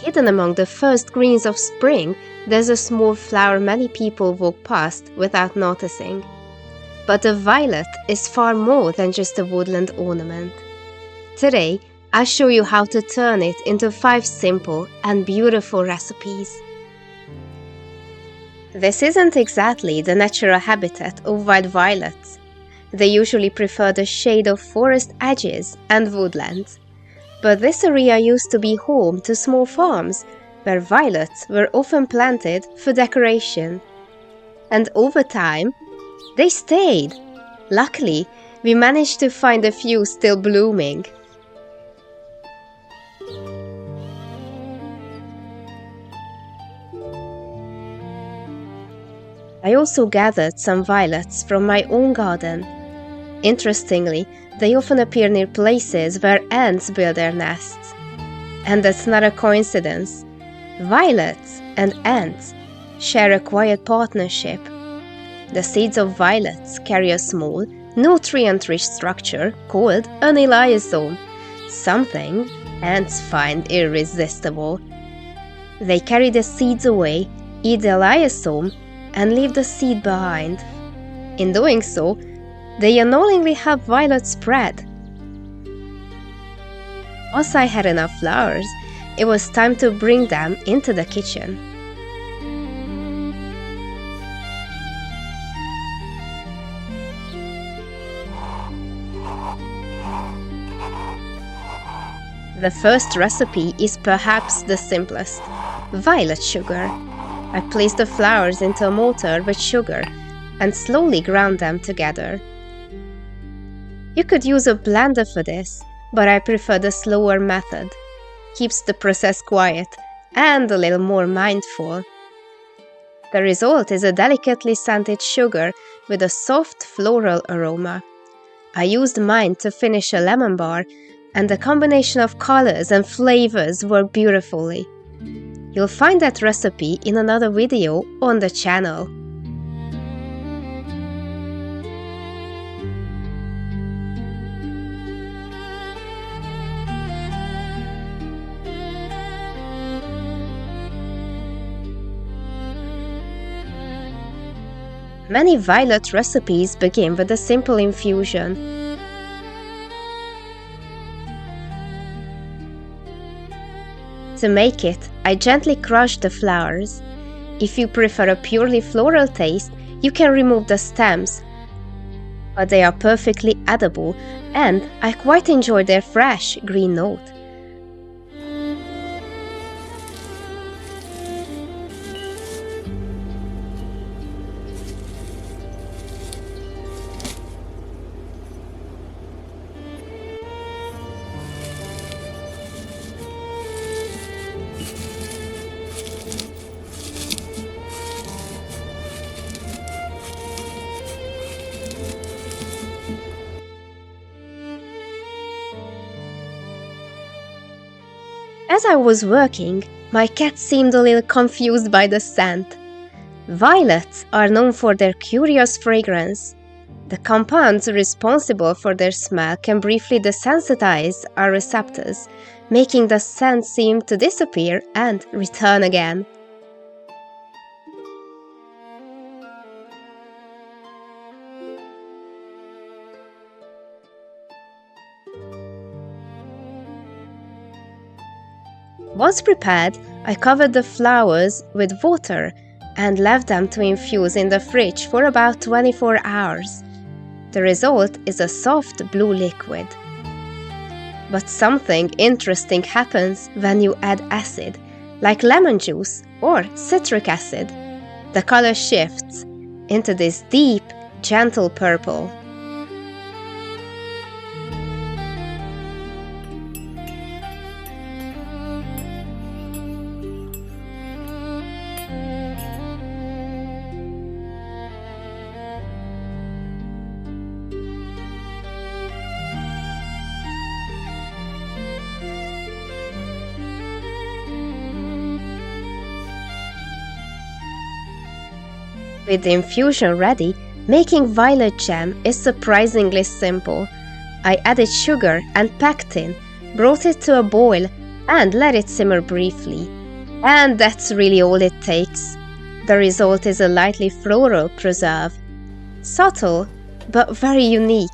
Hidden among the first greens of spring, there's a small flower many people walk past without noticing. But the violet is far more than just a woodland ornament. Today, I'll show you how to turn it into 5 simple and beautiful recipes. This isn't exactly the natural habitat of wild violets. They usually prefer the shade of forest edges and woodlands. But this area used to be home to small farms, where violets were often planted for decoration. And over time, they stayed. Luckily, we managed to find a few still blooming. I also gathered some violets from my own garden. Interestingly, they often appear near places where ants build their nests. And that's not a coincidence. Violets and ants share a quiet partnership. The seeds of violets carry a small, nutrient-rich structure called an elaiosome, something ants find irresistible. They carry the seeds away, eat the elaiosome, and leave the seed behind. In doing so, they unknowingly help violets spread. Once I had enough flowers, it was time to bring them into the kitchen. The first recipe is perhaps the simplest: violet sugar. I placed the flowers into a mortar with sugar and slowly ground them together. You could use a blender for this, but I prefer the slower method. Keeps the process quiet and a little more mindful. The result is a delicately scented sugar with a soft floral aroma. I used mine to finish a lemon bar, and the combination of colors and flavors worked beautifully. You'll find that recipe in another video on the channel. Many violet recipes begin with a simple infusion. To make it, I gently crush the flowers. If you prefer a purely floral taste, you can remove the stems, but they are perfectly edible and I quite enjoy their fresh green note. As I was working, my cat seemed a little confused by the scent. Violets are known for their curious fragrance. The compounds responsible for their smell can briefly desensitize our receptors, making the scent seem to disappear and return again. Once prepared, I covered the flowers with water and left them to infuse in the fridge for about 24 hours. The result is a soft blue liquid. But something interesting happens when you add acid, like lemon juice or citric acid. The color shifts into this deep, gentle purple. With the infusion ready, making violet jam is surprisingly simple. I added sugar and pectin, brought it to a boil, and let it simmer briefly. And that's really all it takes. The result is a lightly floral preserve. Subtle, but very unique.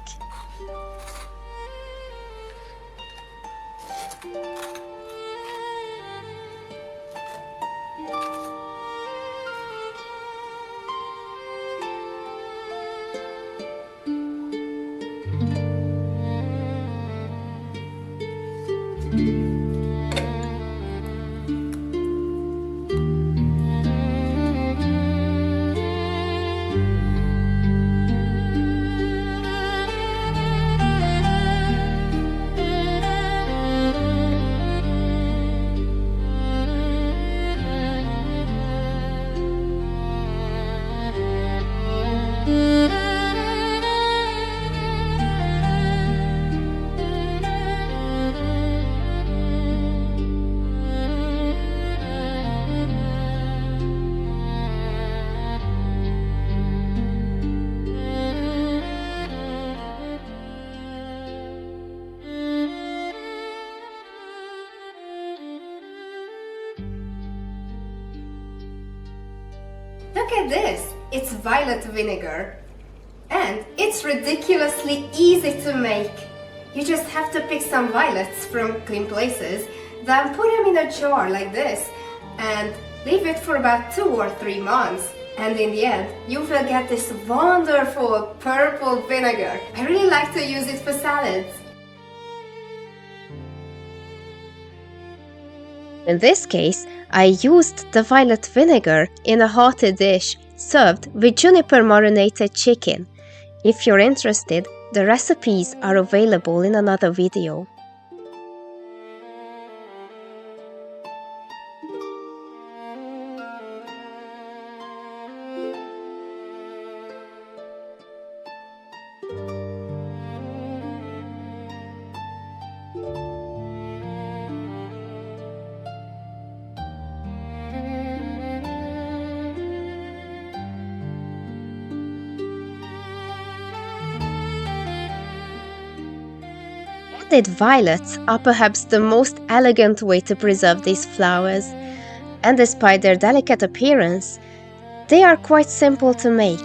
Look at this! It's violet vinegar. And it's ridiculously easy to make. You just have to pick some violets from clean places, then put them in a jar like this and leave it for about 2 or 3 months. And in the end, you will get this wonderful purple vinegar. I really like to use it for salads. In this case, I used the violet vinegar in a hearty dish served with juniper marinated chicken. If you're interested, the recipes are available in another video. Candied violets are perhaps the most elegant way to preserve these flowers, and despite their delicate appearance, they are quite simple to make.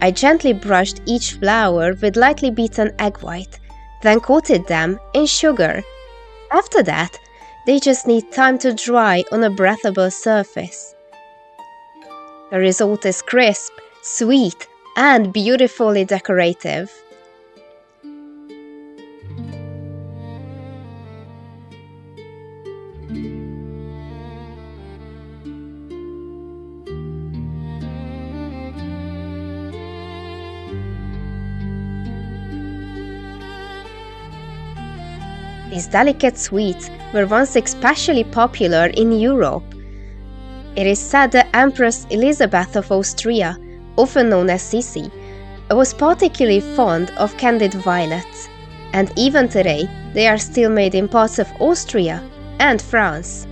I gently brushed each flower with lightly beaten egg white, then coated them in sugar. After that, they just need time to dry on a breathable surface. The result is crisp, sweet, and beautifully decorative. These delicate sweets were once especially popular in Europe. It is said that Empress Elizabeth of Austria, often known as Sisi, was particularly fond of candied violets, and even today they are still made in parts of Austria and France.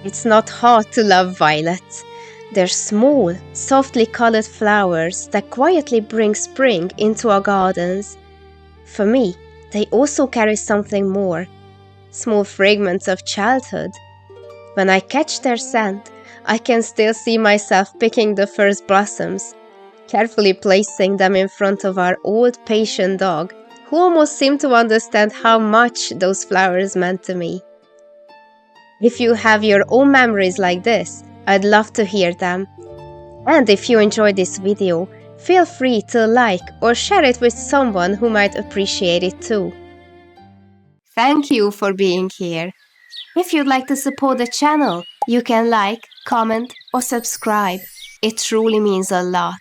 It's not hard to love violets. They're small, softly colored flowers that quietly bring spring into our gardens. For me, they also carry something more, small fragments of childhood. When I catch their scent, I can still see myself picking the first blossoms, carefully placing them in front of our old patient dog, who almost seemed to understand how much those flowers meant to me. If you have your own memories like this, I'd love to hear them. And if you enjoyed this video, feel free to like or share it with someone who might appreciate it too. Thank you for being here. If you'd like to support the channel, you can like, comment, or subscribe. It truly means a lot.